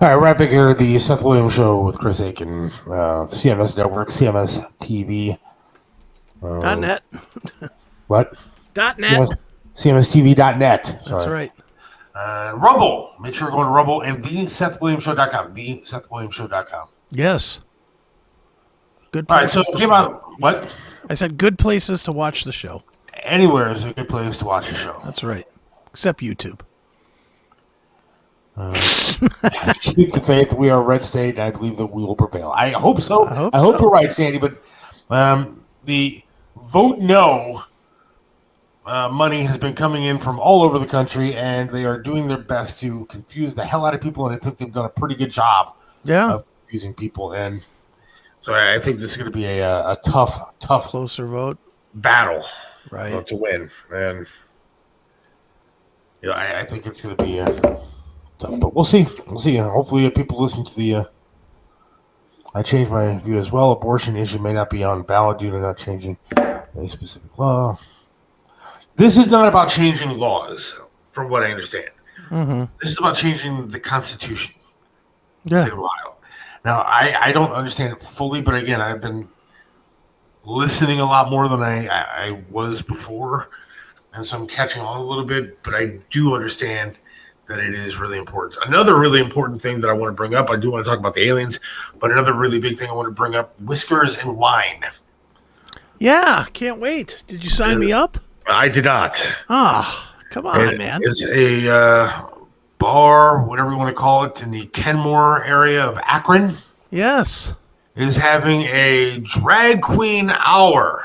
All right, right back here, the Seth Williams Show with Chris Aiken, CMS Network, CMS TV. .net. What? .net. CMSTV.net. Sorry. That's right. Rumble. Make sure you're going to Rumble and TheSethWilliamsShow.com. TheSethWilliamsShow.com. Yes. Good All right, places. so it came out. What? I said good places to watch the show. Anywhere is a good place to watch the show. That's right. Except YouTube. Keep the faith. We are a red state, and I believe that we will prevail. I hope so. I hope you're right, Sandy. But the vote no money has been coming in from all over the country, and they are doing their best to confuse the hell out of people. And I think they've done a pretty good job of confusing people. And so I think this is going to be a tough, closer vote battle, right, to win. And I think it's going to be tough, but we'll see. We'll see. Hopefully, people listen to the. I changed my view as well. Abortion issue may not be on ballot due to not changing any specific law. This is not about changing laws, from what I understand. Mm-hmm. This is about changing the Constitution. Yeah. State of Ohio. Now, I don't understand it fully, but again, I've been listening a lot more than I was before, and so I'm catching on a little bit. But I do understand that it is really important. Another really important thing that I want to bring up, I do want to talk about the aliens, but another really big thing I want to bring up, whiskers and wine. Yeah, can't wait. Did you sign me up? I did not. Ah, come on, man. It's a bar, whatever you want to call it, in the Kenmore area of Akron. Yes. Is having a drag queen hour.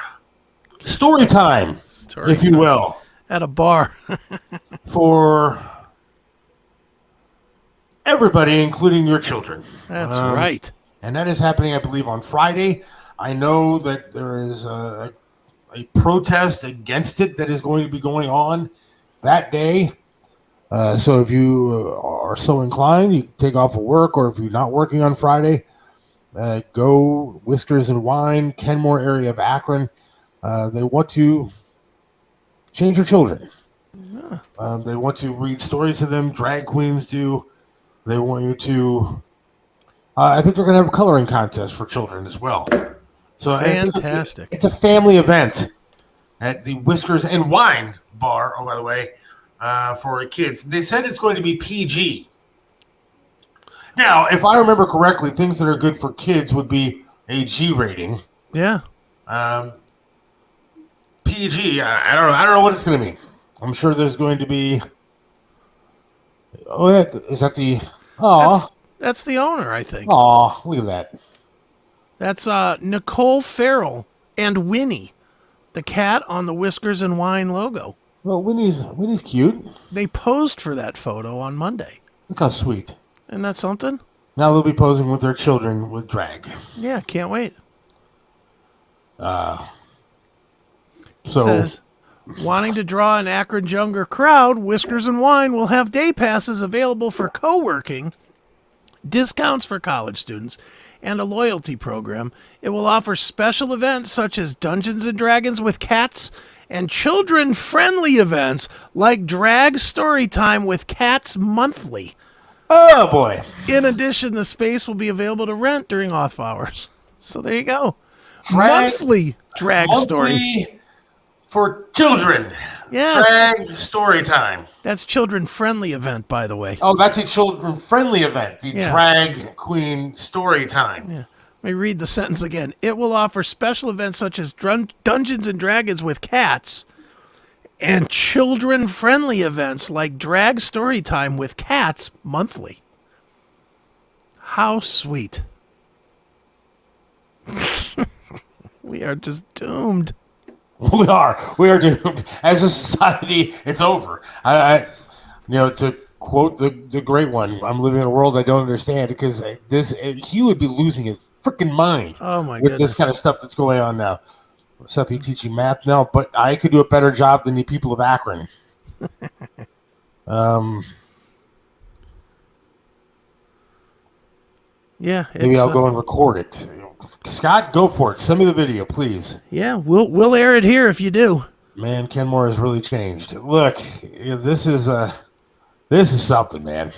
Story time, if you will. At a bar. For everybody, including your children. That's right. And that is happening, I believe, on Friday. I know that there is a protest against it that is going to be going on that day. So if you are so inclined, you can take off of work, or if you're not working on Friday, go Whiskers and Wine, Kenmore area of Akron. They want to change your children. Yeah. They want to read stories to them. Drag queens do. They want you to. I think they're going to have a coloring contest for children as well. So fantastic! It's a family event at the Whiskers and Wine bar. Oh, by the way, for kids, they said it's going to be PG. Now, if I remember correctly, things that are good for kids would be a G rating. Yeah. PG. I don't know what it's going to mean. I'm sure there's going to be. Oh, is that the? Oh, that's the owner, I think. Oh, look at that. That's Nicole Farrell and Winnie, the cat on the Whiskers and Wine logo. Well, Winnie's cute. They posed for that photo on Monday. Look how sweet. Isn't that something? Now they'll be posing with their children with drag. Yeah, can't wait. So, says, wanting to draw an Akron younger crowd, Whiskers and Wine will have day passes available for co-working, discounts for college students, and a loyalty program. It will offer special events such as Dungeons and Dragons with Cats and children-friendly events like Drag Storytime with Cats Monthly. Oh, boy. In addition, the space will be available to rent during off hours. So there you go. Monthly drag story. For children. Yes. Drag story time. That's children-friendly event, by the way. Oh, that's a children-friendly event. The drag queen story time. Yeah. Let me read the sentence again. It will offer special events such as Dungeons and Dragons with Cats and children-friendly events like Drag Storytime with Cats monthly. How sweet. We are just doomed. We are doomed. As a society, it's over. To quote the great one, I'm living in a world I don't understand, because he would be losing his freaking mind. Oh my with goodness. This kind of stuff that's going on now. Seth, you teaching math? No, but I could do a better job than the people of Akron. Yeah, Maybe I'll go and record it. Scott, go for it. Send me the video, please. Yeah, we'll air it here if you do. Man, Kenmore has really changed. Look, this is something, man.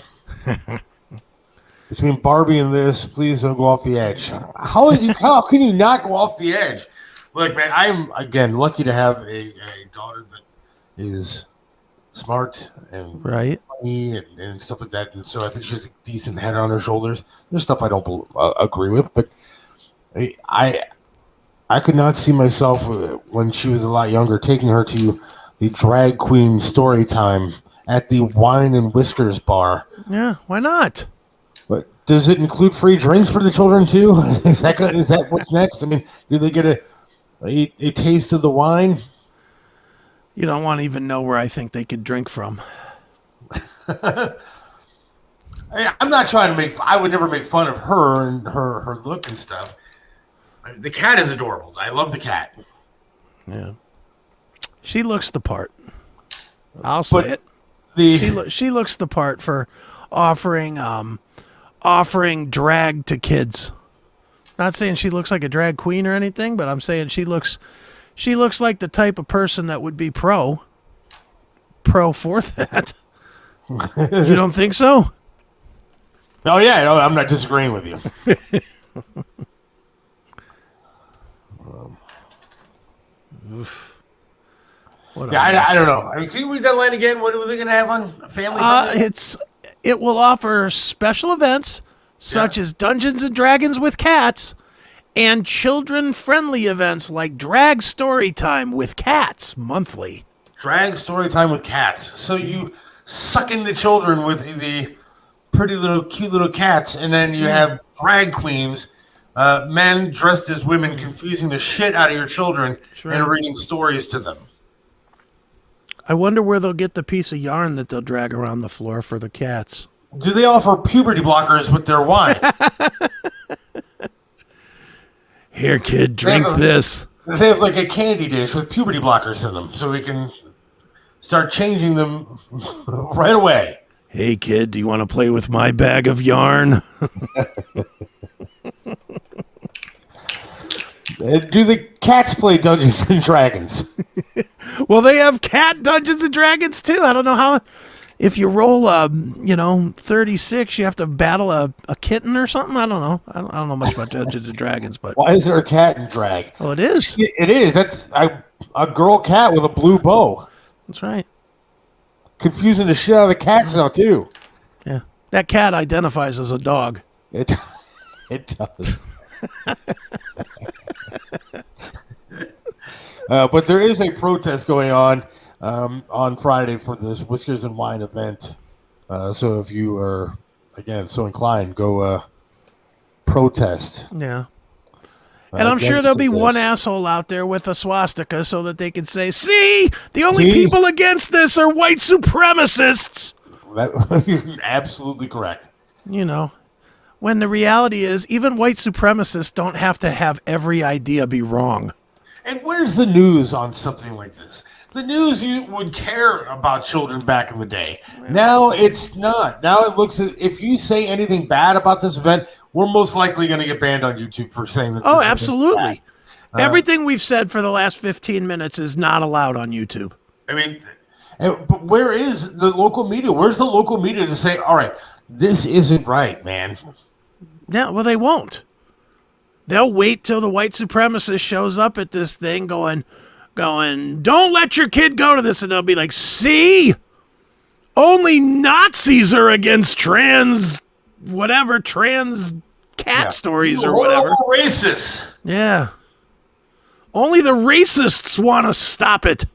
Between Barbie and this, please don't go off the edge. How can you not go off the edge? Look, man, I'm again lucky to have a daughter that is smart and funny and stuff like that, and so I think she has a decent head on her shoulders. There's stuff I don't agree with, but I could not see myself when she was a lot younger taking her to the drag queen story time at the Wine and Whiskers bar. Yeah, why not? But does it include free drinks for the children too? Is that what's next? I mean, do they get a taste of the wine? You don't want to even know where I think they could drink from. I'm not trying to I would never make fun of her and her look and stuff. The cat is adorable. I love the cat. Yeah. She looks the part. I'll say it. She looks the part for offering drag to kids. Not saying she looks like a drag queen or anything, but I'm saying she looks like the type of person that would be pro for that. You don't think so? Oh yeah, no, I'm not disagreeing with you. I don't know. I mean, can you read that line again? What are they going to have on Family? It will offer special events such as Dungeons and Dragons with cats and children-friendly events like Drag Story Time with Cats monthly. Drag Story Time with Cats. So you suck in the children with the pretty little, cute little cats, and then you have drag queens, men dressed as women, confusing the shit out of your children and reading stories to them. I wonder where they'll get the piece of yarn that they'll drag around the floor for the cats. Do they offer puberty blockers with their wine? Here, kid, drink this. They have like a candy dish with puberty blockers in them, so we can start changing them right away. Hey, kid, do you want to play with my bag of yarn? Do the cats play Dungeons and Dragons? Well, they have cat Dungeons and Dragons too. I don't know how. If you roll, 36, you have to battle a kitten or something. I don't know. I don't know much about Dungeons and Dragons, but why is there a cat in drag? Well, it is. It is. That's a girl cat with a blue bow. That's right. Confusing the shit out of the cats now too. Yeah, that cat identifies as a dog. It does. But there is a protest going on Friday for this Whiskers and Wine event. So if you are, again, so inclined, go protest. Yeah. And I'm sure there'll be one asshole out there with a swastika so that they can say, see, the only people against this are white supremacists. You're absolutely correct. You know, when the reality is even white supremacists don't have to have every idea be wrong. And where's the news on something like this? The news you would care about children back in the day. Now it's not. Now it looks as if you say anything bad about this event, we're most likely going to get banned on YouTube for saying that. Oh, absolutely. Everything we've said for the last 15 minutes is not allowed on YouTube. I mean, but where is the local media? Where's the local media to say, all right, this isn't right, man? Yeah, well, they won't. They'll wait till the white supremacist shows up at this thing going, don't let your kid go to this. And they'll be like, see, only Nazis are against trans cat stories or whatever. Racist. Yeah. Only the racists want to stop it.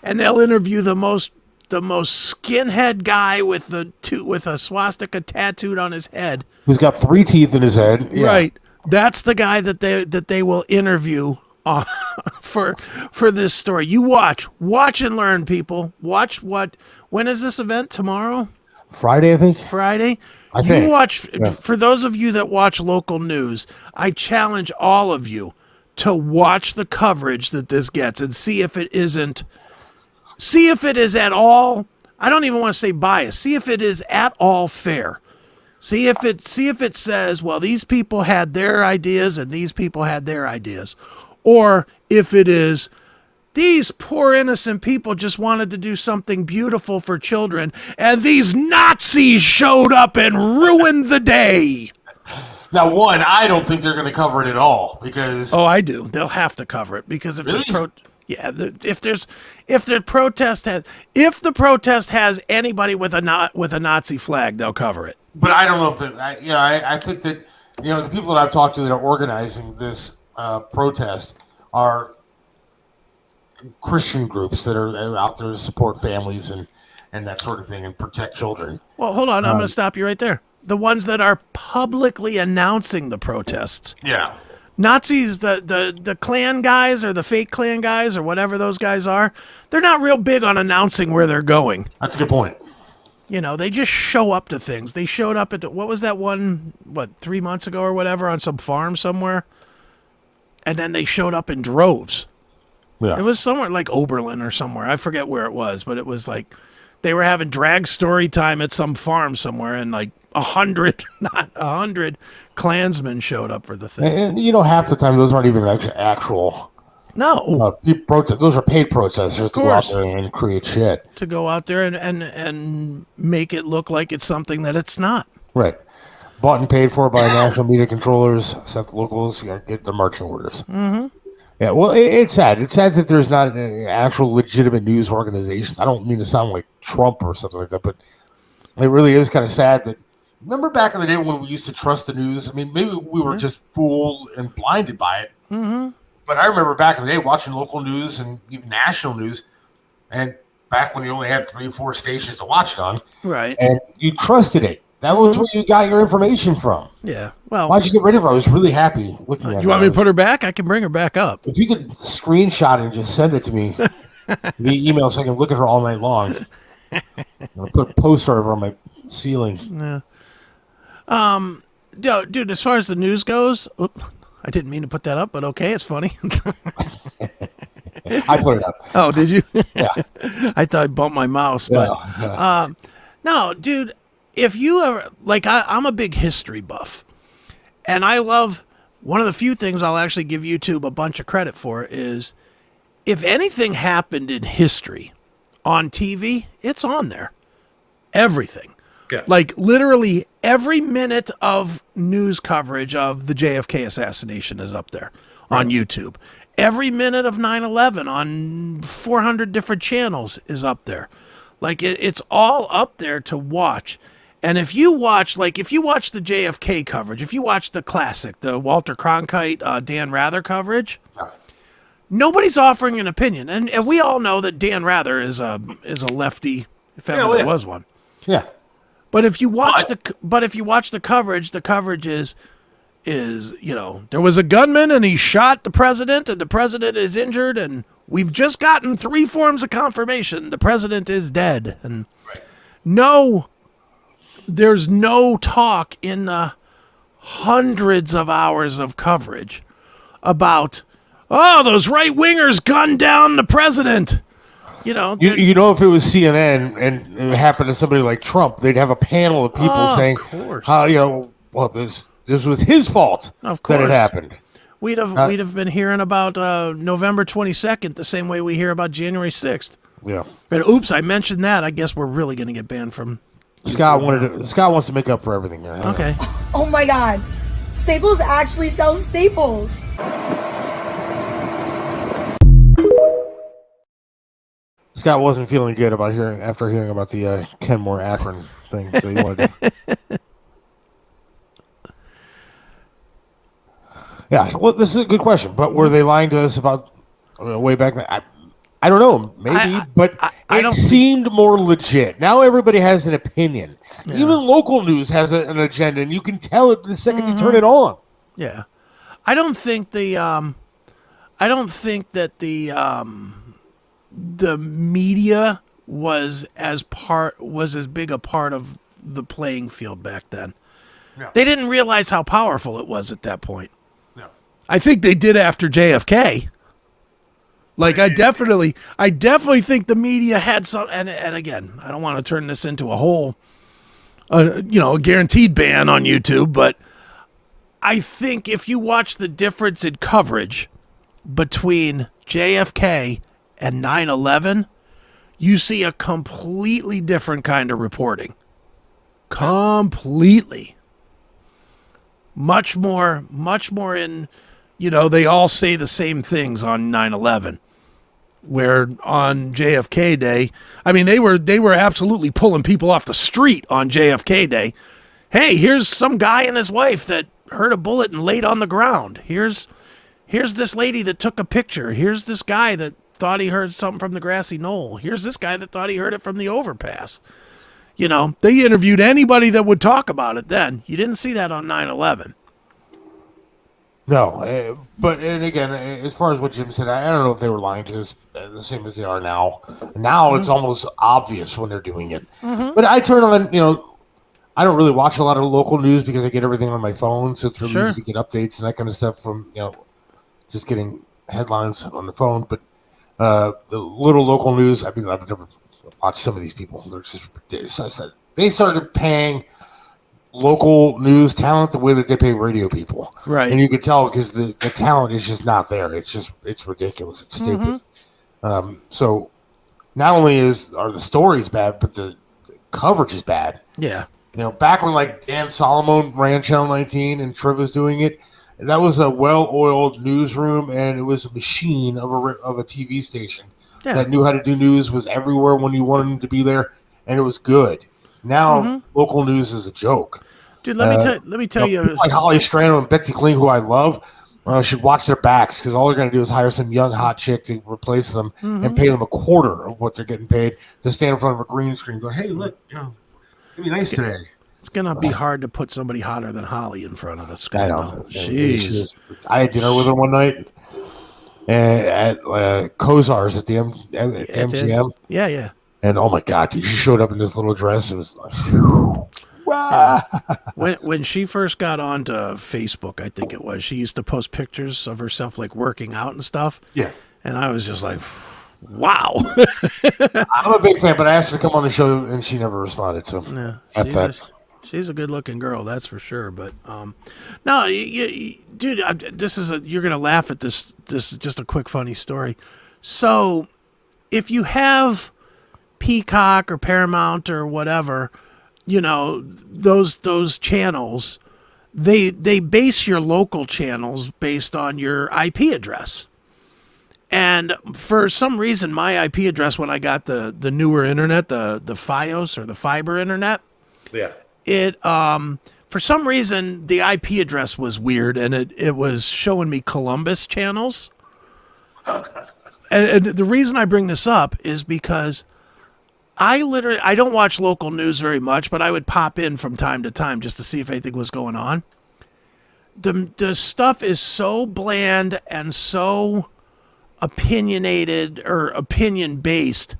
And they'll interview the most skinhead guy with a swastika tattooed on his head. Who's got 3 teeth in his head. Yeah. Right. That's the guy that they will interview for this story. You watch and learn, people. When is this event? Tomorrow? Friday, I think. Friday. I think. You watch. Yeah. For those of you that watch local news, I challenge all of you to watch the coverage that this gets and see if it is at all I don't even want to say bias. See if it is at all fair. See if it says, well, these people had their ideas and these people had their ideas. Or if it is, these poor innocent people just wanted to do something beautiful for children, and these Nazis showed up and ruined the day. Now, one, I don't think they're going to cover it at all because. Oh, I do. They'll have to cover it because if Really? if the protest has anybody with a Nazi flag, they'll cover it. But I don't know if I think that the people that I've talked to that are organizing this protest are Christian groups that are out there to support families and that sort of thing and protect children. Well, hold on. I'm going to stop you right there. The ones that are publicly announcing the protests. Yeah. Nazis, the Klan guys or the fake Klan guys or whatever those guys are, they're not real big on announcing where they're going. That's a good point. They just show up to things. They showed up at what was that one, 3 months ago or whatever on some farm somewhere? And then they showed up in droves. Yeah. It was somewhere like Oberlin or somewhere. I forget where it was, but it was like they were having drag story time at some farm somewhere, and like 100 Klansmen showed up for the thing. And half the time those aren't even actual. No. Those are paid protesters to go out there and create shit. To go out there and make it look like it's something that it's not. Right. Bought and paid for by national media controllers, Seth locals, get the marching orders. Mm-hmm. Yeah, well, it's sad. It's sad that there's not an actual legitimate news organizations. I don't mean to sound like Trump or something like that, but it really is kind of sad that. Remember back in the day when we used to trust the news? I mean, maybe we were just fooled and blinded by it. Mm-hmm. But I remember back in the day watching local news and even national news, and back when you only had 3 or 4 stations to watch it on. Right. And you trusted it. That was where you got your information from. Yeah. Well, why'd you get rid of her? I was really happy looking at her. You want me to put her back? I can bring her back up. If you could screenshot it and just send it to me via email so I can look at her all night long. I'll put a poster of her on my ceiling. Yeah. Dude, as far as the news goes, I didn't mean to put that up, but okay, it's funny. I put it up. Oh, did you? Yeah. I thought I bumped my mouse, but no, dude. If you ever I'm a big history buff, and I love one of the few things I'll actually give YouTube a bunch of credit for is if anything happened in history on TV, it's on there. Everything. Yeah. Like literally every minute of news coverage of the JFK assassination is up there on YouTube. Every minute of 9/11 on 400 different channels is up there. Like it's all up there to watch. And if you watch the JFK coverage, if you watch the classic, the Walter Cronkite, Dan Rather coverage, nobody's offering an opinion. And we all know that Dan Rather is a lefty, if ever there was one. Yeah. But if you watch the coverage is there was a gunman and he shot the president and the president is injured and we've just gotten 3 forms of confirmation the president is dead. And there's no talk in the hundreds of hours of coverage about, those right-wingers gunned down the president. If it was CNN and it happened to somebody like Trump, they'd have a panel of people saying, how, this was his fault that it happened. We'd have been hearing about November 22nd the same way we hear about January 6th. Yeah. But oops, I mentioned that. I guess we're really going to get banned from Scott wants to make up for everything. Okay. Oh my God. Staples actually sells staples. Scott wasn't feeling good about hearing about the Kenmore Akron thing, so he wanted to. Yeah, well, this is a good question, but were they lying to us about way back then? I don't know, maybe, but it seemed more legit. Now everybody has an opinion. Yeah. Even local news has an agenda, and you can tell it the second you turn it on. Yeah, I don't think that the media was as big a part of the playing field back then. No. They didn't realize how powerful it was at that point. No. I think they did after JFK. Like I definitely think the media had some, and again, I don't want to turn this into a whole, a guaranteed ban on YouTube, but I think if you watch the difference in coverage between JFK and 9/11, you see a completely different kind of reporting. Completely. Much more in, they all say the same things on 9/11. Where on JFK Day, I mean, they were absolutely pulling people off the street on JFK Day. Hey, here's some guy and his wife that heard a bullet and laid on the ground. Here's this lady that took a picture. Here's this guy that thought he heard something from the grassy knoll. Here's this guy that thought he heard it from the overpass. They interviewed anybody that would talk about it then. You didn't see that on 9/11. No, but again, as far as what Jim said, I don't know if they were lying to us the same as they are now. Now it's almost obvious when they're doing it. But I turn on, I don't really watch a lot of local news because I get everything on my phone, so it's really easy to get updates and that kind of stuff from just getting headlines on the phone. But the little local news, I've never watched some of these people. They're just ridiculous. They started paying local news talent the way that they pay radio people, right? And you could tell because the talent is just not there. It's ridiculous. It's stupid. So not only are the stories bad, but the coverage is bad. Yeah. Back when like Dan Solomon ran Channel 19 and Triv was doing it, that was a well-oiled newsroom, and it was a machine of a TV station that knew how to do news. Was everywhere when you wanted them to be there, and it was good. Now local news is a joke. Dude, let me tell you. Like Holly Strano and Betsy Kling, who I love, should watch their backs because all they're going to do is hire some young hot chick to replace them and pay them a quarter of what they're getting paid to stand in front of a green screen and go, hey, look, it's going to be nice today. It's going to be hard to put somebody hotter than Holly in front of the screen. I know. Jeez. I had dinner with her one night at Kozar's at the MGM. Yeah. And oh my God, dude, she showed up in this little dress. It was like, whew, wow. When she first got onto Facebook, I think it was, she used to post pictures of herself like working out and stuff. Yeah. And I was just like, wow. I'm a big fan, but I asked her to come on the show and she never responded. So she's a good looking girl, that's for sure. But no, dude, you're gonna laugh at this. This is just a quick funny story. So if you have Peacock or Paramount or whatever, those channels, they base your local channels based on your IP address. And for some reason, my IP address when I got the newer internet, the FiOS or the fiber internet, it for some reason the IP address was weird and it was showing me Columbus channels. And the reason I bring this up is because I don't watch local news very much, but I would pop in from time to time just to see if anything was going on. The stuff is so bland and so opinionated or opinion based.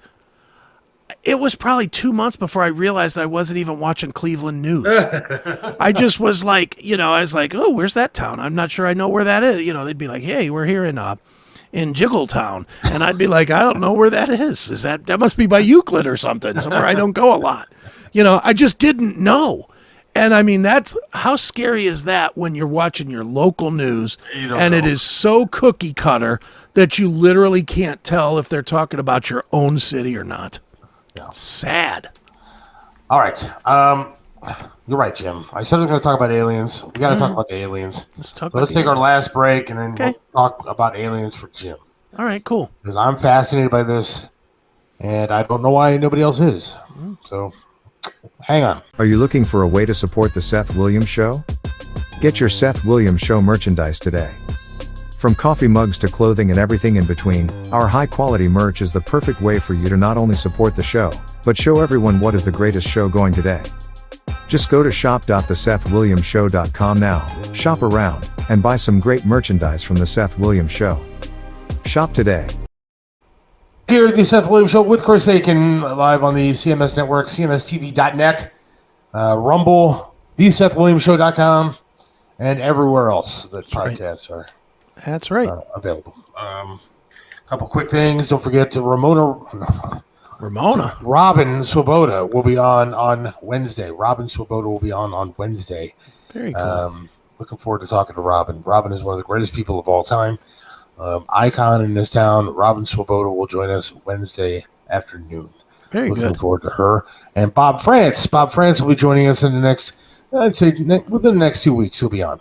It was probably 2 months before I realized I wasn't even watching Cleveland news. I just was like, I was like, oh, where's that town? I'm not sure I know where that is. They'd be like, hey, we're here in Jiggletown. And I'd be like, I don't know where that is. That must be by Euclid or something, somewhere I don't go a lot. I just didn't know. And I mean, how scary is that when you're watching your local news and it is so cookie cutter that you literally can't tell if they're talking about your own city or not. Yeah. Sad. All right. You're right, Jim. I said I was going to talk about aliens. We got to talk about the aliens. Let's take our last break and then we'll talk about aliens for Jim. All right, cool. Because I'm fascinated by this, and I don't know why nobody else is. So, hang on. Are you looking for a way to support the Seth Williams Show? Get your Seth Williams Show merchandise today. From coffee mugs to clothing and everything in between, our high-quality merch is the perfect way for you to not only support the show, but show everyone what is the greatest show going today. Just go to shop.thesethwilliamsshow.com now, shop around, and buy some great merchandise from the Seth Williams Show. Shop today. Here at the Seth Williams Show with Chris Aiken, live on the CMS Network, cmstv.net, Rumble, thesethwilliamsshow.com, and everywhere else that podcasts are. That's right. Available. A couple quick things. Don't forget to Ramona. Robin Swoboda will be on Wednesday. Robin Swoboda will be on Wednesday. Very cool. Looking forward to talking to Robin. Robin is one of the greatest people of all time. Icon in this town. Robin Swoboda will join us Wednesday afternoon. Very Looking good. forward to her. And Bob France. Bob France will be joining us in the next, I'd say, within the next 2 weeks, he'll be on.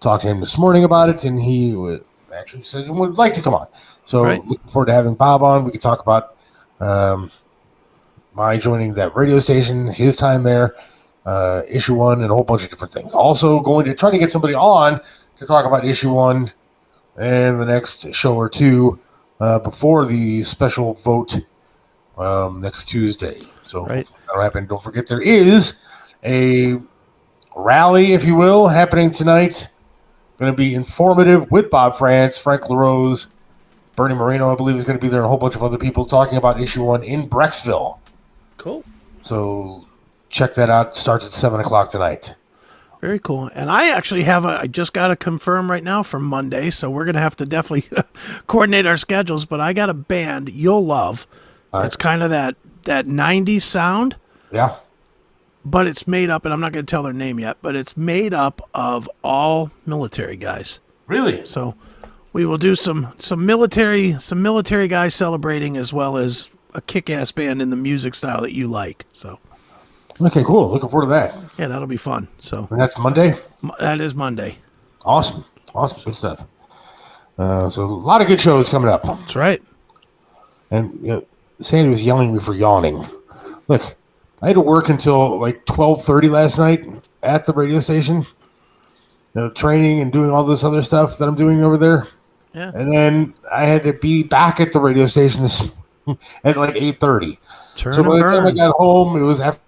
Talked to him this morning about it, and he actually said he would like to come on. So looking forward to having Bob on. We could talk about my joining that radio station, his time there, Issue 1, and a whole bunch of different things. Also going to try to get somebody on to talk about Issue 1 and the next show or two before the special vote next Tuesday. So that'll happen. Don't forget there is a rally, if you will, happening tonight. Going to be informative with Bob France, Frank LaRose, Bernie Moreno, I believe, is going to be there, and a whole bunch of other people talking about Issue 1 in Brecksville. Cool. So check that out. Starts at 7 o'clock tonight. Very cool. And I actually I just got to confirm right now for Monday, so we're going to have to definitely coordinate our schedules, but I got a band you'll love. Right. It's kind of that 90s sound. Yeah. But it's made up, and I'm not going to tell their name yet, but it's made up of all military guys. Really? So we will do some military guys celebrating, as well as a kick-ass band in the music style that you like. So okay, cool. Looking forward to that. Yeah, that'll be fun. So and that's Monday? That is Monday. Awesome. Good stuff. So a lot of good shows coming up. That's right. And Sandy was yelling at me for yawning. Look, I had to work until like 12:30 last night at the radio station, training and doing all this other stuff that I'm doing over there. Yeah. And then I had to be back at the radio station at like 8:30. So by the time I got home, it was after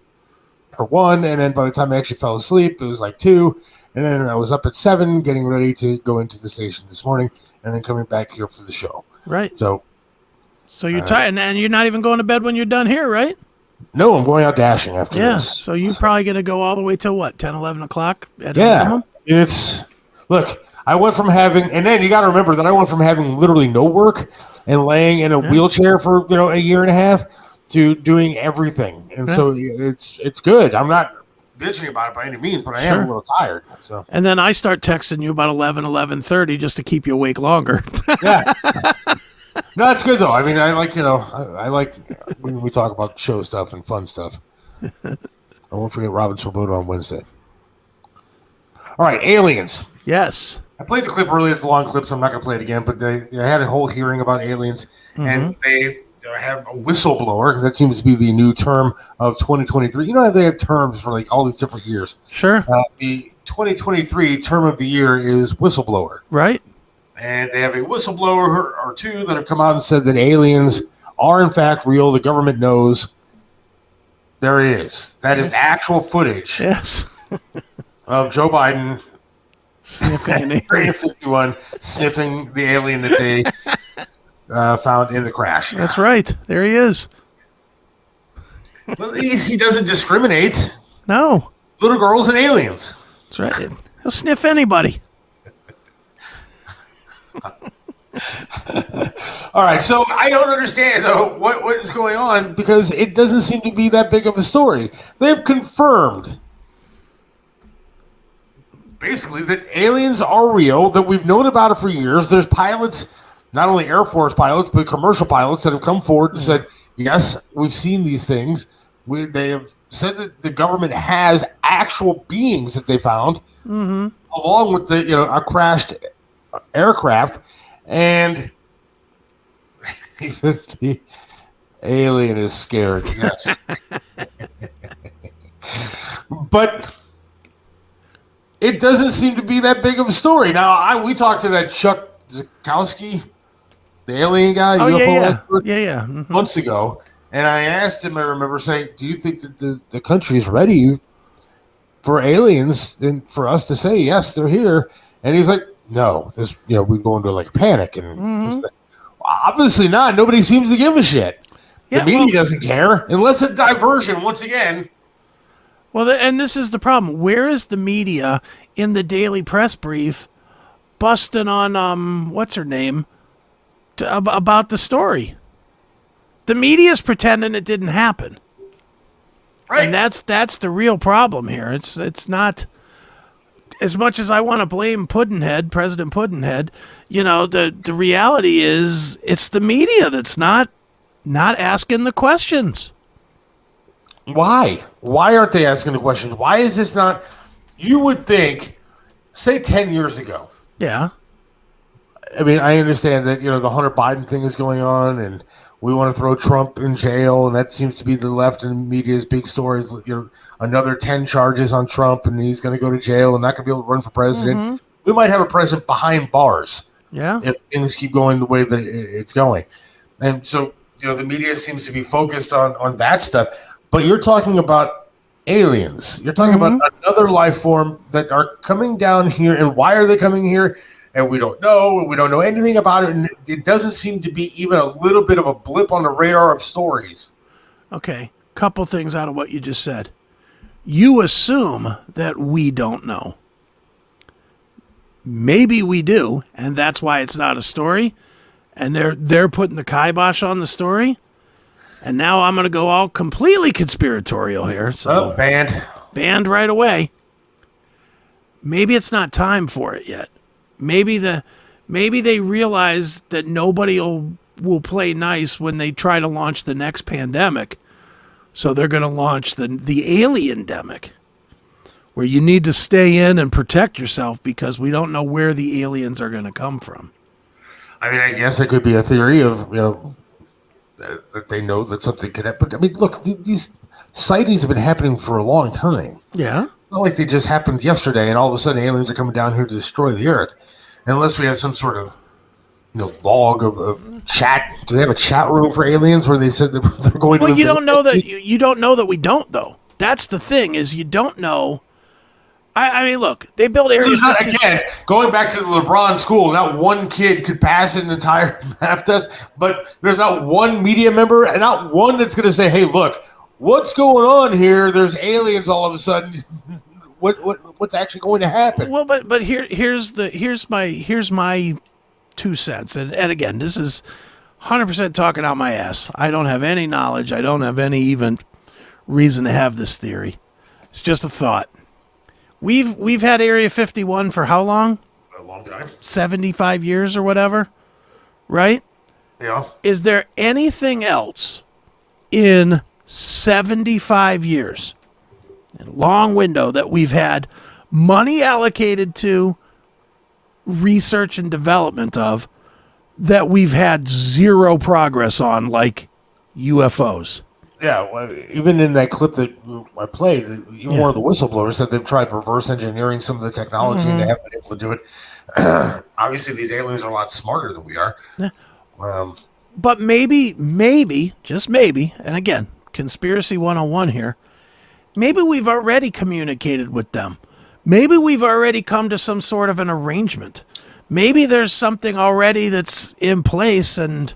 1, and then by the time I actually fell asleep, it was like 2, and then I was up at 7 getting ready to go into the station this morning, and then coming back here for the show. Right. So you're tired, and you're not even going to bed when you're done here, right? No, I'm going out dashing after this. Yeah, so you're probably going to go all the way till what, 10, 11 o'clock? Yeah, look, I went from having, and then you got to remember that I went from having literally no work and laying in a wheelchair for, a year and a half to doing everything. And so it's good. I'm not bitching about it by any means, but I am a little tired. So. And then I start texting you about 11:30 just to keep you awake longer. Yeah. No, that's good though. I mean, I like, I like when we talk about show stuff and fun stuff. I won't forget Robin Swoboda on Wednesday. All right, aliens. Yes. I played the clip earlier. It's a long clip, so I'm not going to play it again. But they had a whole hearing about aliens, and they have a whistleblower. That seems to be the new term of 2023. You know, they have terms for like all these different years. Sure. The 2023 term of the year is whistleblower. Right. And they have a whistleblower or two that have come out and said that aliens are in fact real. The government knows. There is. That is actual footage. Yes. Of Joe Biden sniffing Area 51, sniffing the alien that they found in the crash. That's right. There he is. Well, at least he doesn't discriminate. No. Little girls and aliens. That's right. He'll sniff anybody. All right, so I don't understand though what is going on because it doesn't seem to be that big of a story. They've confirmed basically that aliens are real, that we've known about it for years. There's pilots, not only Air Force pilots, but commercial pilots that have come forward and said, yes, we've seen these things. They have said that the government has actual beings that they found, along with a crashed aircraft, and even the alien is scared. Yes, but it doesn't seem to be that big of a story. Now, we talked to that Chuck Zukowski, the alien guy, UFO expert, months ago, and I asked him, I remember saying, do you think that the country is ready for aliens and for us to say, yes, they're here? And he's like, no, we go into like a panic. And obviously not. Nobody seems to give a shit. The media doesn't care unless it's diversion once again. Well, and this is the problem. Where is the media in the daily press brief busting on, what's her name? about the story. The media's pretending it didn't happen. Right. And that's the real problem here. It's not, as much as I want to blame Puddinhead, President Puddinhead, the reality is it's the media that's not asking the questions. Why? Why aren't they asking the questions? Why is this not? You would think, say 10 years ago. Yeah. I mean, I understand that, the Hunter Biden thing is going on and we want to throw Trump in jail, and that seems to be the left and media's big stories. Another 10 charges on Trump, and he's going to go to jail and not going to be able to run for president. Mm-hmm. We might have a president behind bars. Yeah. If things keep going the way that it's going. And so, the media seems to be focused on that stuff. But you're talking about aliens. You're talking about another life form that are coming down here. And why are they coming here? And we don't know. We don't know anything about it. And it doesn't seem to be even a little bit of a blip on the radar of stories. Okay. Couple things out of what you just said. You assume that we don't know. Maybe we do, and that's why it's not a story. And they're putting the kibosh on the story. And now I'm going to go all completely conspiratorial here. So banned right away. Maybe it's not time for it yet. Maybe they realize that nobody will play nice when they try to launch the next pandemic. So they're going to launch the alien-demic, where you need to stay in and protect yourself because we don't know where the aliens are going to come from. I mean, I guess it could be a theory of, that they know that something could happen. But, I mean, look, these sightings have been happening for a long time. Yeah. It's not like they just happened yesterday and all of a sudden aliens are coming down here to destroy the Earth. Unless we have some sort of, log of chat. Do they have a chat room for aliens where they said that they're going to... Well, you don't know that we don't, though. That's the thing, is you don't know. I mean, look, they built Area 51. Again, going back to the LeBron school, not one kid could pass an entire math test, but there's not one media member and not one that's going to say, hey, look, what's going on here? There's aliens all of a sudden. What's actually going to happen? Well, but here's my 2 cents. And again, this is 100% talking out my ass. I don't have any knowledge. I don't have any even reason to have this theory. It's just a thought. We've had Area 51 for how long? A long time. 75 years or whatever, right? Yeah. Is there anything else in 75 years, a long window, that we've had money allocated to research and development of, that we've had zero progress on, like UFOs? Yeah, well, even in that clip that I played, even one of the whistleblowers said they've tried reverse engineering some of the technology and they haven't been able to do it. Obviously, these aliens are a lot smarter than we are. Yeah. But maybe, just maybe, and again, conspiracy 101 here, maybe we've already communicated with them. Maybe we've already come to some sort of an arrangement. Maybe there's something already that's in place and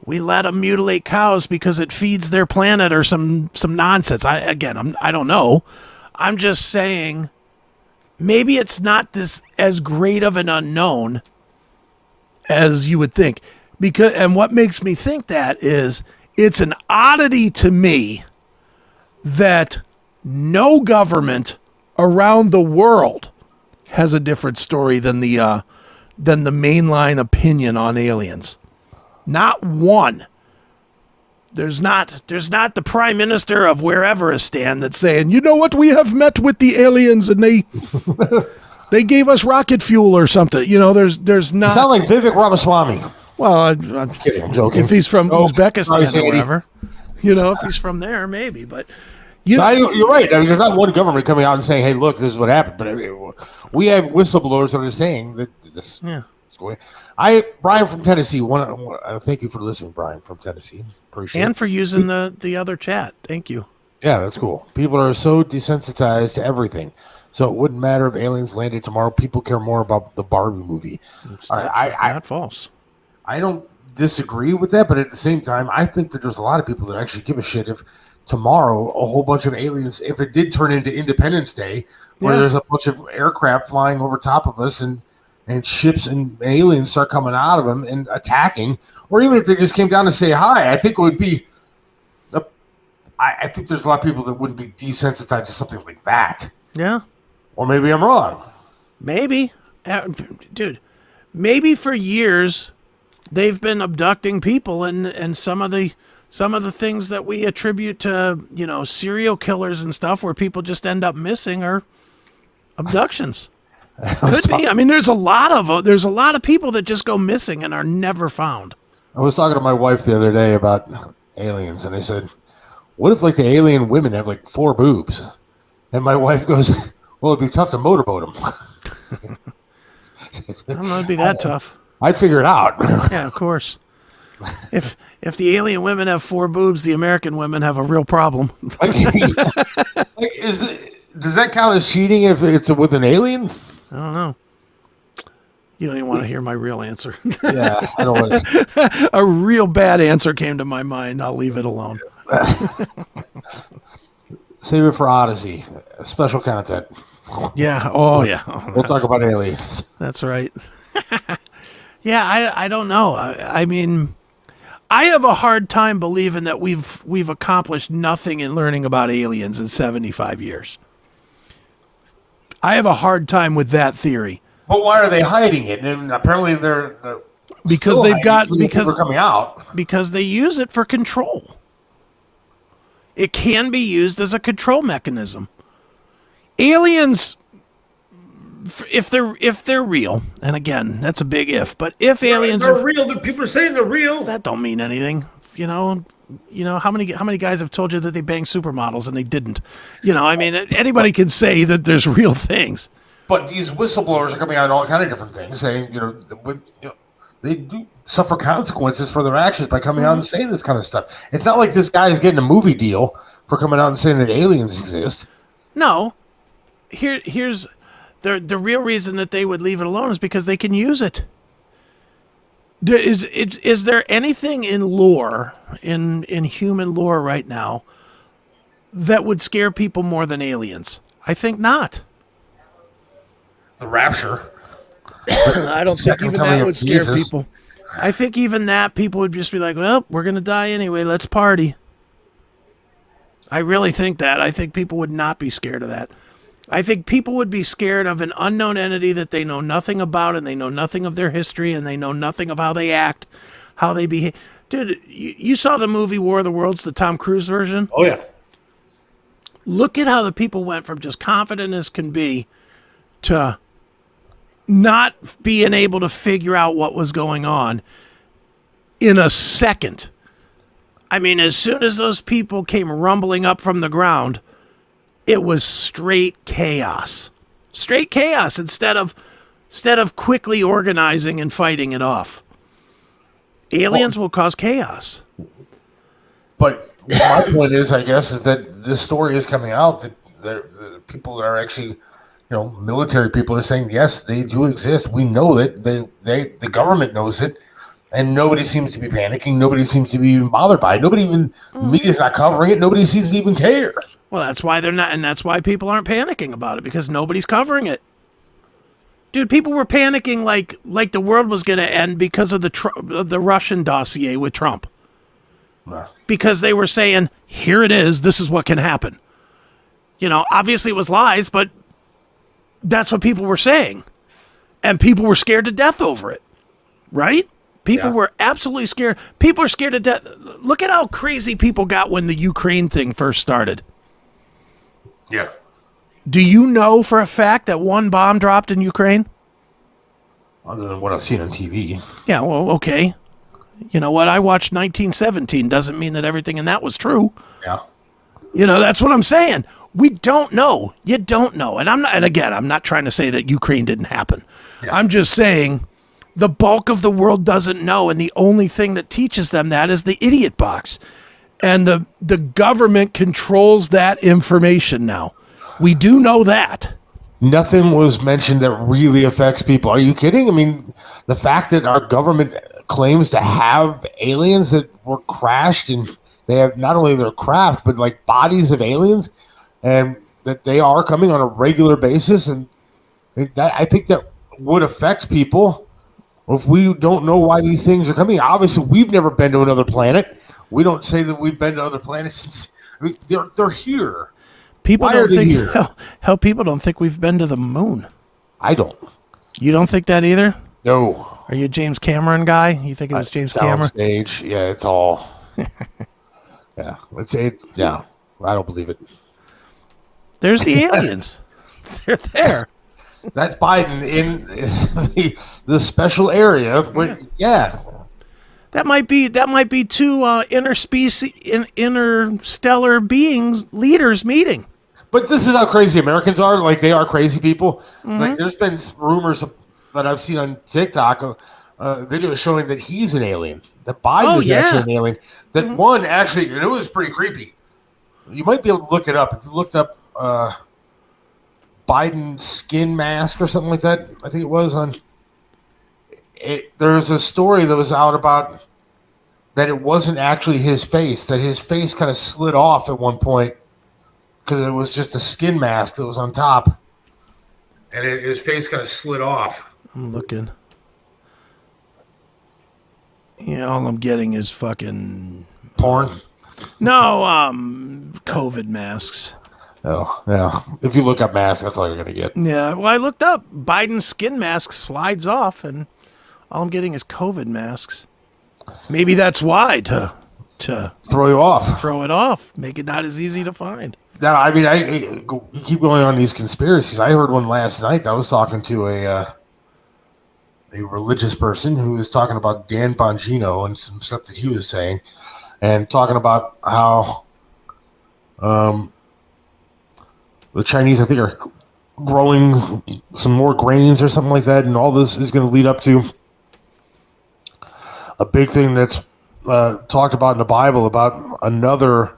we let them mutilate cows because it feeds their planet or some nonsense. I don't know. I'm just saying maybe it's not this as great of an unknown as you would think. And what makes me think that is it's an oddity to me that no government around the world has a different story than the mainline opinion on aliens. Not one. There's not the prime minister of whereveristan that's saying, you know what, we have met with the aliens and they gave us rocket fuel or something. There's not. You sound like Vivek Ramaswamy. Well, I'm kidding. I'm joking. If he's from Uzbekistan or whatever, if he's from there, maybe. But you're right. I mean, there's not one government coming out and saying, "Hey, look, this is what happened." But I mean, we have whistleblowers that are saying that this. Yeah. Brian from Tennessee. Thank you for listening, Brian from Tennessee. Appreciate it. And for using the other chat. Thank you. Yeah, that's cool. People are so desensitized to everything, so it wouldn't matter if aliens landed tomorrow. People care more about the Barbie movie. Not false. I don't disagree with that, but at the same time, I think that there's a lot of people that actually give a shit if tomorrow a whole bunch of aliens, if it did turn into Independence Day, where there's a bunch of aircraft flying over top of us and and ships and aliens start coming out of them and attacking, or even if they just came down to say hi, I think it would be. I think there's a lot of people that wouldn't be desensitized to something like that. Yeah. Or maybe I'm wrong. Maybe. Dude, maybe for years they've been abducting people, and some of the things that we attribute to, serial killers and stuff where people just end up missing are abductions. Could be. I mean, there's a lot of people that just go missing and are never found. I was talking to my wife the other day about aliens, and I said, what if like the alien women have like 4 boobs? And my wife goes, well, it'd be tough to motorboat them. I don't know, it'd be that tough. I'd figure it out. Yeah, of course. If the alien women have 4 boobs, the American women have a real problem. Does that count as cheating if it's with an alien? I don't know. You don't even want to hear my real answer. Yeah, I don't want to. A real bad answer came to my mind. I'll leave it alone. Save it for Odyssey. Special content. Yeah. Oh, yeah. We'll talk about aliens. That's right. Yeah, I don't know. I mean, I have a hard time believing that we've accomplished nothing in learning about aliens in 75 years. I have a hard time with that theory. But why are they hiding it? And apparently they're because they're coming out. Because they use it for control. It can be used as a control mechanism. Aliens, if they're real, and again, that's a big if, but if aliens are real, people are saying they're real. That don't mean anything. How many guys have told you that they banged supermodels and they didn't? I mean, anybody can say that there's real things. But these whistleblowers are coming out on all kind of different things, saying they do suffer consequences for their actions by coming out and saying this kind of stuff. It's not like this guy is getting a movie deal for coming out and saying that aliens exist. No, here's the real reason that they would leave it alone is because they can use it. Is there anything in lore, in human lore right now, that would scare people more than aliens? I think not. The rapture. I don't think even that would scare people. I think even that people would just be like, well, we're going to die anyway. Let's party. I really think that. I think people would not be scared of that. I think people would be scared of an unknown entity that they know nothing about, and they know nothing of their history, and they know nothing of how they act, how they behave. Dude, you saw the movie War of the Worlds, the Tom Cruise version? Oh, yeah. Look at how the people went from just confident as can be to not being able to figure out what was going on in a second. I mean, as soon as those people came rumbling up from the ground, it was straight chaos. Straight chaos instead of quickly organizing and fighting it off. Aliens will cause chaos. But my point is, I guess, is that this story is coming out that the people that are actually, military people are saying, yes, they do exist. We know it. The government knows it. And nobody seems to be panicking. Nobody seems to be even bothered by it. Media's not covering it. Nobody seems to even care. Well, that's why they're not, and that's why people aren't panicking about it, because nobody's covering it. Dude, people were panicking like the world was going to end because of the Russian dossier with Trump. Because they were saying, here it is, this is what can happen. Obviously it was lies, but that's what people were saying. And people were scared to death over it. Right? People were absolutely scared. People are scared to death. Look at how crazy people got when the Ukraine thing first started. Yeah. Do you know for a fact that one bomb dropped in Ukraine? Other than what I've seen on TV. Yeah, well, okay. You know what? I watched 1917. Doesn't mean that everything in that was true. Yeah. That's what I'm saying. We don't know. You don't know. And I'm not trying to say that Ukraine didn't happen. Yeah. I'm just saying the bulk of the world doesn't know, and the only thing that teaches them that is the idiot box. And the government controls that information now. We do know that. Nothing was mentioned that really affects people. Are you kidding? I mean, the fact that our government claims to have aliens that were crashed, and they have not only their craft, but like bodies of aliens, and that they are coming on a regular basis. And I think that would affect people if we don't know why these things are coming. Obviously, we've never been to another planet. We don't say that we've been to other planets since. I mean, they're here. People Why don't are they think here? hell, people don't think we've been to the moon. I don't. You don't think that either? No. Are you a James Cameron guy? You think it was James Cameron? Stage. Yeah, it's all. Yeah. Yeah. I don't believe it. There's the aliens. They're there. That's Biden in the special area. Yeah. That might be two interstellar beings leaders meeting. But this is how crazy Americans are. Like, they are crazy people. Like, there's been rumors that I've seen on TikTok, videos showing that he's an alien. That Biden is actually an alien. That one actually, and it was pretty creepy. You might be able to look it up. If you looked up Biden skin mask or something like that, I think it was on. There's a story that was out about that it wasn't actually his face. That his face kind of slid off at one point because it was just a skin mask that was on top, and his face kind of slid off. I'm looking. Yeah, all I'm getting is fucking Porn. No, COVID masks. Oh, yeah. If you look up masks, that's all you're going to get. Yeah, well, I looked up Biden's skin mask slides off, and all I'm getting is COVID masks. Maybe that's why to Throw you off. throw it off, make it not as easy to find. Now, I mean, you keep going on these conspiracies. I heard one last night. I was talking to a religious person who was talking about Dan Bongino and some stuff that he was saying, and talking about how the Chinese, I think, are growing some more grains or something like that, and all this is going to lead up to a big thing that's talked about in the Bible about another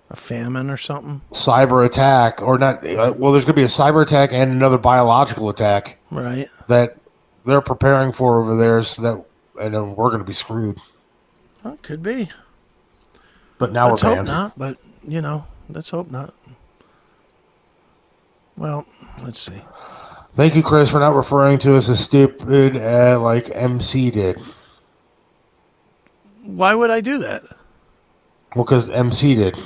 A famine or something? cyber attack, or not. Well, there's going to be a cyber attack and another biological attack Right. that they're preparing for over there, so that, and then we're going to be screwed. Well, it could be. But now Let's we're hope banned. not, but, let's hope not. Well, let's see. Thank you, Chris, for not referring to us as stupid like MC did. Why would I do that? Well, because MC did.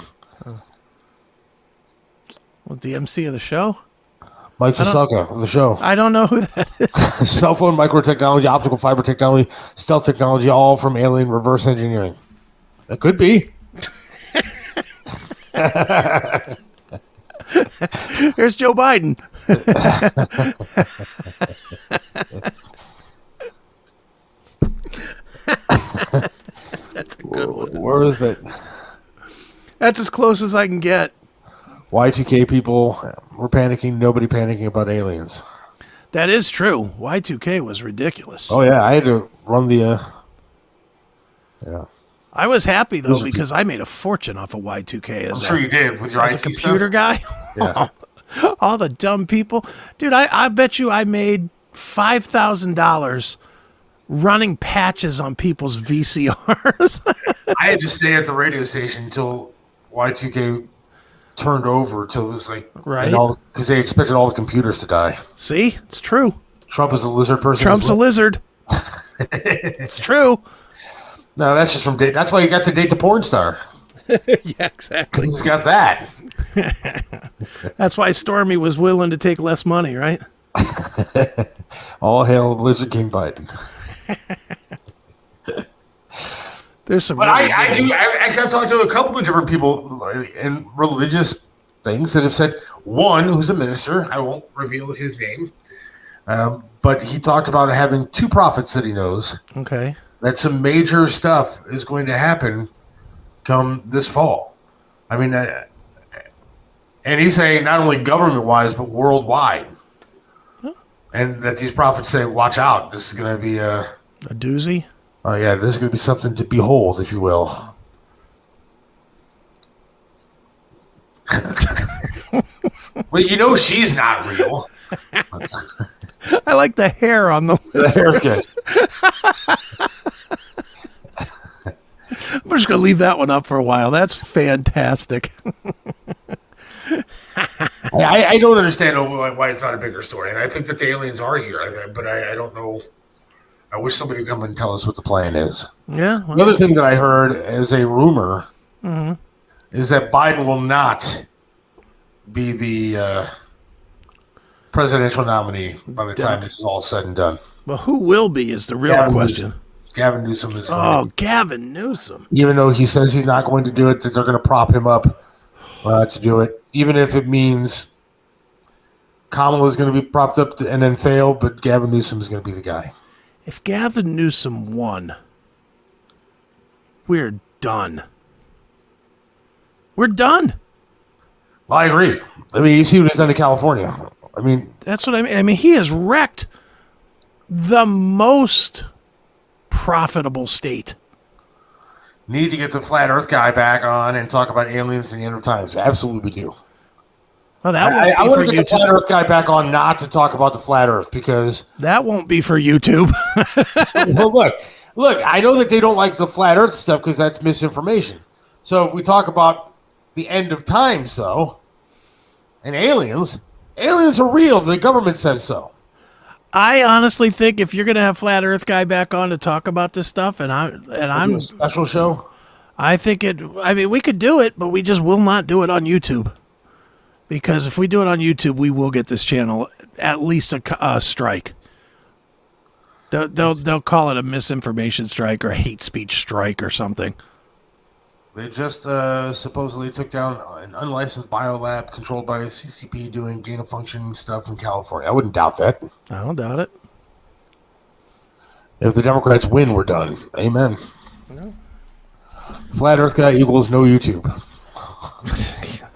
With the MC of the show? Mike Jasaka of the show. I don't know who that is. Cell phone, microtechnology, optical fiber technology, stealth technology, all from alien reverse engineering. It could be. Here's Joe Biden. That's a good one. Where is that? That's as close as I can get. Y2K people, we're panicking. Nobody panicking about aliens. That is true. Y2K was ridiculous. Oh, yeah. I had to run the... yeah. I was happy, though, because I made a fortune off of Y2K I'm sure you did with your as a IT computer stuff. guy. Yeah. All the dumb people. Dude, I bet you I made $5,000 running patches on people's VCRs. I had to stay at the radio station until Y2K turned over, till it was like... Right. Because they expected all the computers to die. See? It's true. Trump is a lizard person. Trump's a lizard. It's true. No, that's just from date. That's why he got to date the porn star. Yeah, exactly. He's got that. That's why Stormy was willing to take less money, right? All hail Lizard King Biden. There's some. But really I good do. ones. I've talked to a couple of different people in religious things that have said, one who's a minister, I won't reveal his name, but he talked about having two prophets that he knows, Okay. that some major stuff is going to happen come this fall. I mean, and he's saying not only government-wise, but worldwide. And that these prophets say, watch out, this is going to be A doozy. oh yeah, this is going to be something to behold, if you will. Well, you know she's not real. I like the hair on the. The hair's good. I'm just gonna leave that one up for a while. That's fantastic. I I don't understand why it's not a bigger story, and I think that the aliens are here, but I don't know. I wish somebody would come and tell us what the plan is. Yeah. The other thing that I heard as a rumor is that Biden will not be the presidential nominee by the time this is all said and done. Well, who will be is the real question. Gavin Newsom is. Gavin Newsom. Even though he says he's not going to do it, that they're going to prop him up to do it, even if it means Kamala is going to be propped up and then fail, but Gavin Newsom is going to be the guy. If Gavin Newsom won, we're done. We're done. Well, I agree. I mean, you see what he's done to California. I mean, that's what I mean. I mean, he has wrecked the most profitable state. Need to get the flat Earth guy back on and talk about aliens and the end of times. Absolutely, we do. Well, that won't I be want for to get the flat Earth guy back on, not to talk about the flat Earth, because that won't be for YouTube. Well, look. I know that they don't like the flat Earth stuff because that's misinformation. So if we talk about the end of times, though, and aliens are real. The government says so. I honestly think if you're going to have flat Earth guy back on to talk about this stuff, and I'm a special show, I think we could do it, but we just will not do it on YouTube. Because if we do it on YouTube, we will get this channel at least a strike. They'll call it a misinformation strike or a hate speech strike or something. They just supposedly took down an unlicensed biolab controlled by CCP doing gain of function stuff in California. I wouldn't doubt that. I don't doubt it. If the Democrats win, we're done. Amen. No. Flat Earth guy equals no YouTube.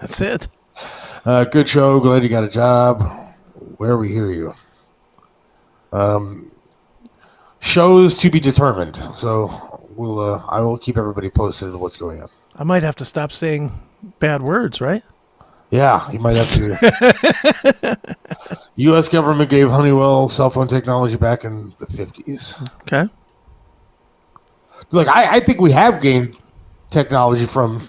That's it. Good show. Glad you got a job. Where we hear you. Shows to be determined. So I will keep everybody posted on what's going on. I might have to stop saying bad words, right? Yeah, you might have to. U.S. government gave Honeywell cell phone technology back in the 50s. Okay. Look, I think we have gained technology from.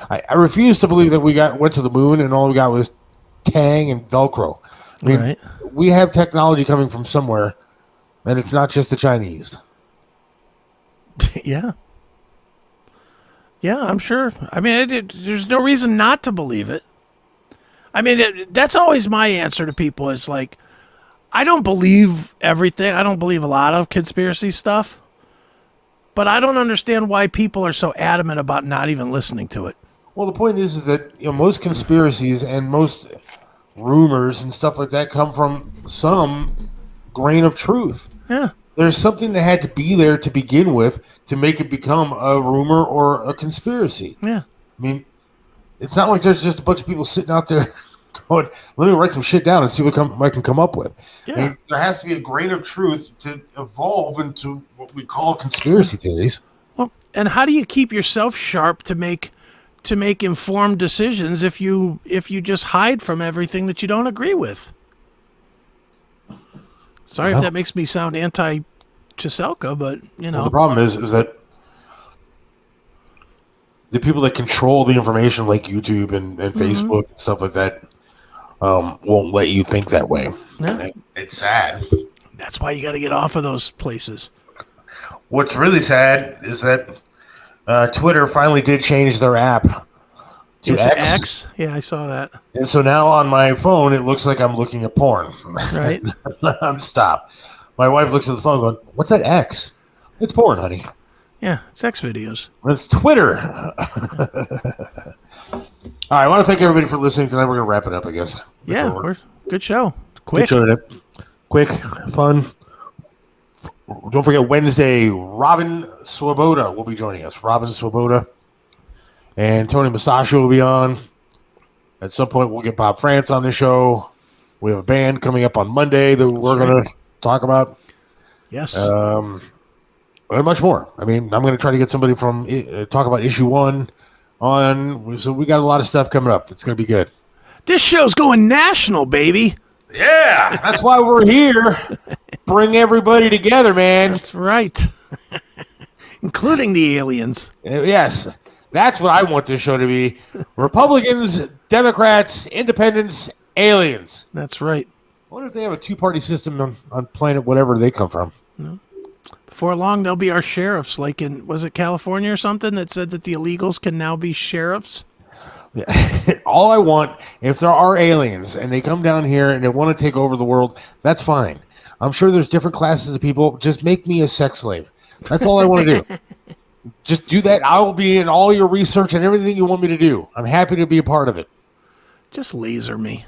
I refuse to believe that we went to the moon and all we got was Tang and Velcro. I mean, we have technology coming from somewhere, and it's not just the Chinese. Yeah. Yeah, I'm sure. I mean, there's no reason not to believe it. I mean, that's always my answer to people is like, I don't believe everything. I don't believe a lot of conspiracy stuff. But I don't understand why people are so adamant about not even listening to it. Well, the point is that most conspiracies and most rumors and stuff like that come from some grain of truth. Yeah. There's something that had to be there to begin with to make it become a rumor or a conspiracy. Yeah. I mean, it's not like there's just a bunch of people sitting out there going, let me write some shit down and see what I can come up with. Yeah. I mean, there has to be a grain of truth to evolve into what we call conspiracy theories. Well, and how do you keep yourself sharp to make informed decisions if you just hide from everything that you don't agree with? Sorry if that makes me sound anti-Chiselka, but Well, the problem is that the people that control the information, like YouTube and Facebook and stuff like that, won't let you think that way. Yeah. It's sad. That's why you got to get off of those places. What's really sad is that Twitter finally did change their app to X. Yeah, I saw that. And so now on my phone, it looks like I'm looking at porn. Right. Stop. My wife looks at the phone going, what's that X? It's porn, honey. Yeah, it's X videos. It's Twitter. All right, I want to thank everybody for listening tonight. We're going to wrap it up, I guess. Yeah, good show. Quick. Good show today. Quick, fun. Don't forget, Wednesday, Robin Swoboda will be joining us. Robin Swoboda. And Tony Masaccio will be on. At some point, we'll get Bob France on the show. We have a band coming up on Monday that we're going to talk about. Yes. And much more. I mean, I'm going to try to get somebody from talk about issue 1 on. So we got a lot of stuff coming up. It's going to be good. This show's going national, baby. Yeah, that's why we're here. Bring everybody together, man. That's right. Including the aliens. Yes. That's what I want this show to be. Republicans, Democrats, independents, aliens. That's right. I wonder if they have a two-party system on planet whatever they come from. Before long, they'll be our sheriffs, like was it California or something that said that the illegals can now be sheriffs? Yeah. All I want, if there are aliens and they come down here and they want to take over the world, that's fine. I'm sure there's different classes of people. Just make me a sex slave. That's all I want to do. Just do that. I will be in all your research and everything you want me to do. I'm happy to be a part of it. Just laser me.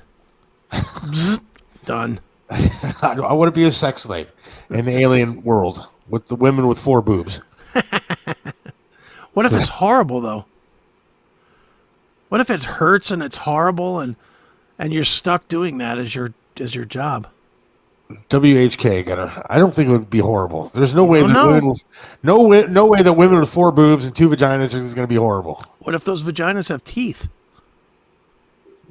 Bzz, done. I want to be a sex slave in the alien world with the women with 4 boobs. What if it's horrible, though? What if it hurts and it's horrible and you're stuck doing that as your job? WHK got her. I don't think it would be horrible. There's no way no way that women with 4 boobs and 2 vaginas is going to be horrible. What if those vaginas have teeth?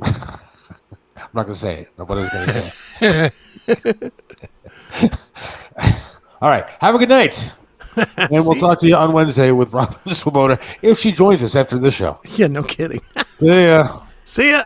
I'm not going to say it. Nobody's going to say it. All right. Have a good night. And we'll talk to you on Wednesday with Robin Swoboda if she joins us after this show. Yeah, no kidding. Yeah. See ya.